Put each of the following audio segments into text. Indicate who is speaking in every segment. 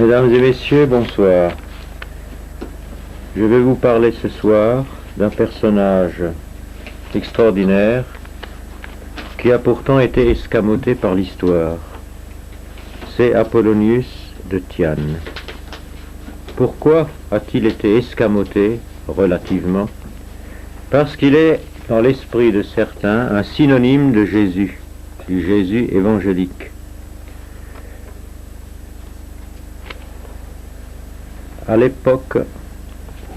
Speaker 1: Mesdames et messieurs, bonsoir. Je vais vous parler ce soir d'un personnage extraordinaire qui a pourtant été escamoté par l'histoire. C'est Apollonius de Tyane. Pourquoi a-t-il été escamoté relativement? Parce qu'il est, dans l'esprit de certains, un synonyme de Jésus, du Jésus évangélique. À l'époque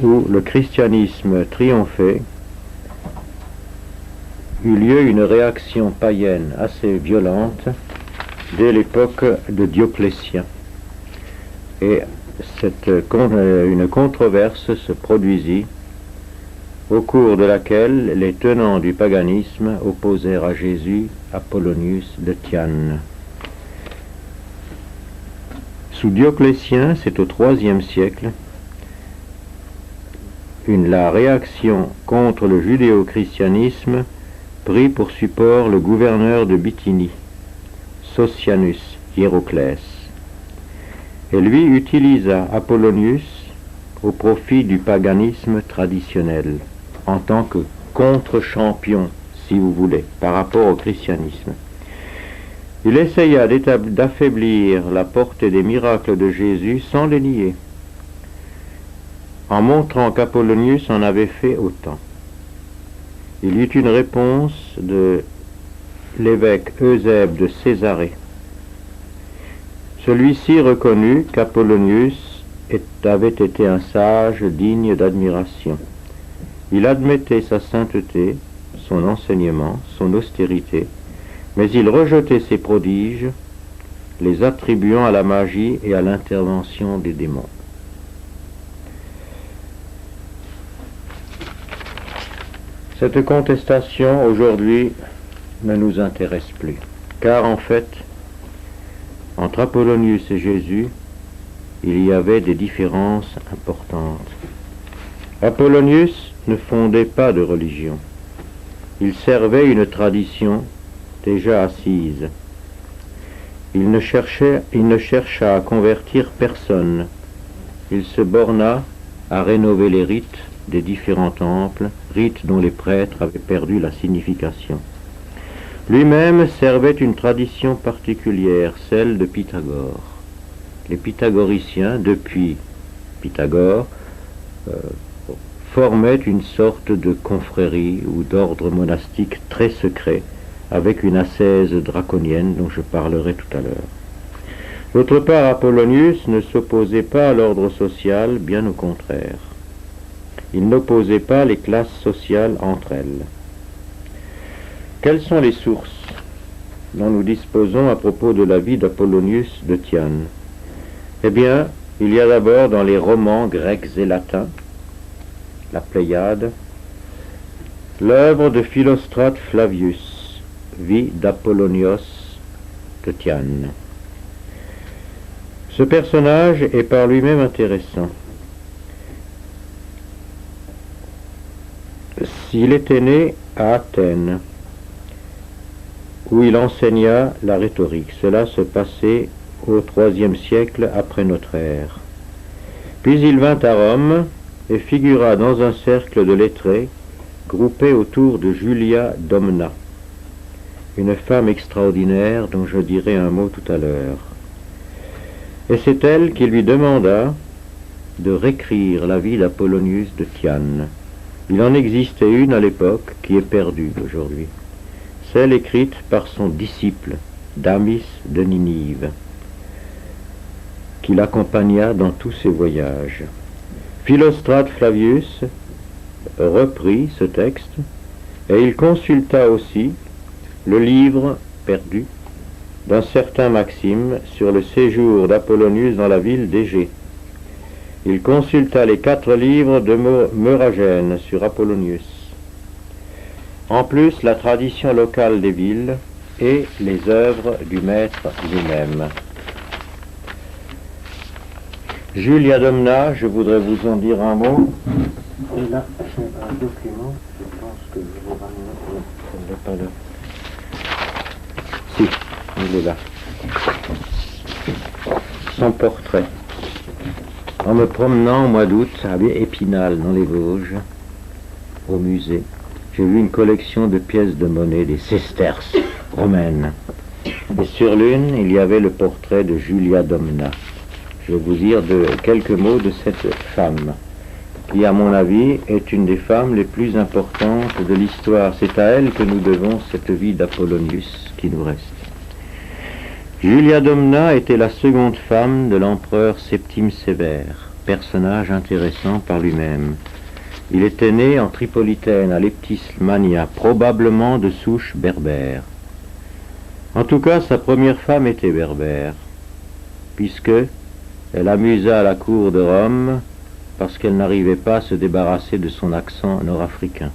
Speaker 1: où le christianisme triomphait, eut lieu une réaction païenne assez violente dès l'époque de Dioclétien. Et une controverse se produisit au cours de laquelle les tenants du paganisme opposèrent à Jésus Apollonius de Tyane. Sous Dioclétien, c'est au IIIe siècle, la réaction contre le judéo-christianisme prit pour support le gouverneur de Bithynie, Socianus Hieroclès, et lui utilisa Apollonius au profit du paganisme traditionnel, en tant que contre-champion, si vous voulez, par rapport au christianisme. Il essaya d'affaiblir la portée des miracles de Jésus sans les nier, en montrant qu'Apollonius en avait fait autant. Il y eut une réponse de l'évêque Eusèbe de Césarée. Celui-ci reconnut qu'Apollonius avait été un sage digne d'admiration. Il admettait sa sainteté, son enseignement, son austérité, mais il rejetait ses prodiges, les attribuant à la magie et à l'intervention des démons. Cette contestation, aujourd'hui, ne nous intéresse plus, car en fait, entre Apollonius et Jésus, il y avait des différences importantes. Apollonius ne fondait pas de religion. Il servait une tradition déjà assise. Il ne chercha à convertir personne. Il se borna à rénover les rites des différents temples, rites dont les prêtres avaient perdu la signification. Lui-même servait une tradition particulière, celle de Pythagore. Les pythagoriciens, depuis Pythagore, formaient une sorte de confrérie ou d'ordre monastique très secret, avec une ascèse draconienne dont je parlerai tout à l'heure. D'autre part, Apollonius ne s'opposait pas à l'ordre social, bien au contraire. Il n'opposait pas les classes sociales entre elles. Quelles sont les sources dont nous disposons à propos de la vie d'Apollonius de Tyane? Eh bien, il y a d'abord dans les romans grecs et latins, la Pléiade, l'œuvre de Philostrate Flavius, Vie d'Apollonios de Tyane. Ce personnage est par lui-même intéressant. Il était né à Athènes, où il enseigna la rhétorique. Cela se passait au IIIe siècle après notre ère. Puis il vint à Rome et figura dans un cercle de lettrés groupés autour de Julia Domna, une femme extraordinaire dont je dirai un mot tout à l'heure. Et c'est elle qui lui demanda de réécrire la vie d'Apollonius de Tyane. Il en existait une à l'époque qui est perdue aujourd'hui, celle écrite par son disciple, Damis de Ninive, qui l'accompagna dans tous ses voyages. Philostrate Flavius reprit ce texte et il consulta aussi le livre perdu d'un certain Maxime sur le séjour d'Apollonius dans la ville d'Égée. Il consulta les 4 livres de Meuragène sur Apollonius. En plus, la tradition locale des villes et les œuvres du maître lui-même. Julia Domna, je voudrais vous en dire un mot. Et là, j'ai un document, je pense que je vais ramener. Je ne l'ai pas là. Si, il est là. Son portrait. En me promenant au mois d'août à Épinal, dans les Vosges, au musée, j'ai vu une collection de pièces de monnaie des sesterces romaines. Et sur l'une, il y avait le portrait de Julia Domna. Je vais vous dire quelques mots de cette femme, qui, à mon avis, est une des femmes les plus importantes de l'histoire. C'est à elle que nous devons cette vie d'Apollonius qui nous reste. Julia Domna était la seconde femme de l'empereur Septime Sévère, personnage intéressant par lui-même. Il était né en Tripolitaine, à Leptismania, probablement de souche berbère. En tout cas, sa première femme était berbère, puisque elle amusa à la cour de Rome parce qu'elle n'arrivait pas à se débarrasser de son accent nord-africain.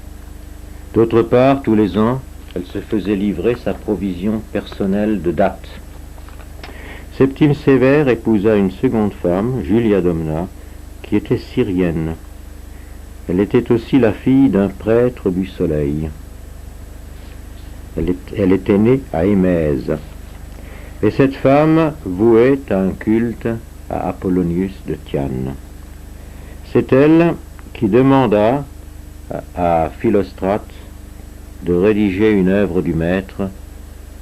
Speaker 1: D'autre part, tous les ans, elle se faisait livrer sa provision personnelle de dattes. Septime Sévère épousa une seconde femme, Julia Domna, qui était syrienne. Elle était aussi la fille d'un prêtre du soleil. Elle était née à Émèse. Et cette femme vouait un culte à Apollonius de Tyane. C'est elle qui demanda à Philostrate de rédiger une œuvre du maître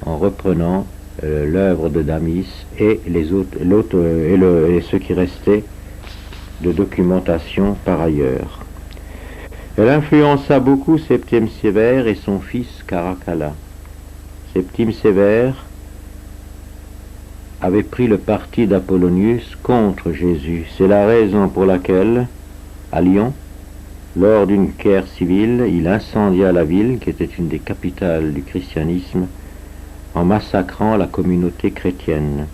Speaker 1: en reprenant l'œuvre de Damis et ce qui restait de documentation par ailleurs. Elle influença beaucoup Septime Sévère et son fils Caracalla. Septime Sévère avait pris le parti d'Apollonius contre Jésus. C'est la raison pour laquelle, à Lyon, lors d'une guerre civile, il incendia la ville, qui était une des capitales du christianisme, en massacrant la communauté chrétienne.